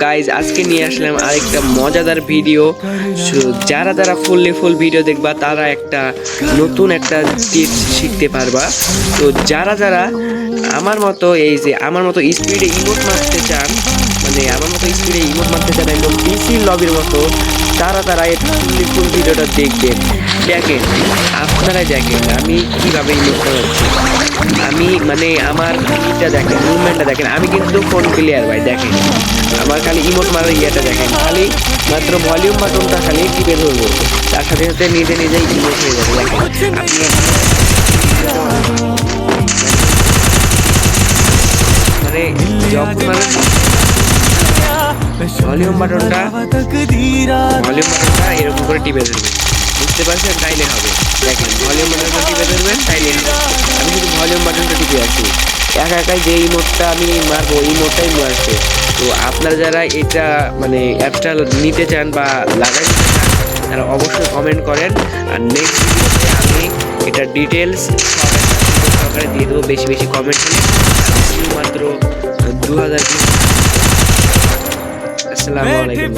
Guys, আজকে নিয়ে আসলাম আরেকটা মজাদার ভিডিও। যারা ফুল ভিডিও দেখবা তারা একটা নতুন একটা টিপস শিখতে পারবা। তো যারা আমার মতো আমার মতো স্পিডে ইমোট মারতে চান, মানে আমার মতো স্পিডে ইমোট মারতে চান একদম পিসির লবির মতো, তারা এই ফুল ভিডিওটা দেখবেন। দেখেন, আপনারা দেখেন আমি কিভাবে ইমোটটা হচ্ছে। আমি মানে আমার ইটা দেখেন, মুভমেন্টটা দেখেন। আমি কিন্তু ফোন প্লেয়ার ভাই, দেখেন আমার খালি ইমোট মারার ইয়েটা দেখেন। খালি মাত্র ভলিউম বাটনটা খালি টিপে ধরবো, তার সাথে সাথে নিজেই ইমোট হয়ে যাবে। দেখেন আপনি মানে যখন মানে ভলিউম বাটনটা এরকম করে টিপে ধরবেন, বুঝতে পারছেন? তাইলে হবে। দেখেন ভলিউম বাটনটা টিপে ধরবেন, তাইলে হবে। আমি শুধু ভলিউম বাটনটা টিপে আছি, একাই যে ইমোটটা আমি মারবো ইমোটটাই মারছে। তো আপনারা যারা এটা মানে অ্যাপটা নিতে চান বা লাগাইতে চান, তারা অবশ্যই কমেন্ট করেন। আর নেক্সট ভিডিওতে আমি এটা ডিটেলস সহকারে দিয়ে দেবো। বেশি কমেন্ট হলে শুধুমাত্র 2000। আসসালামু আলাইকুম।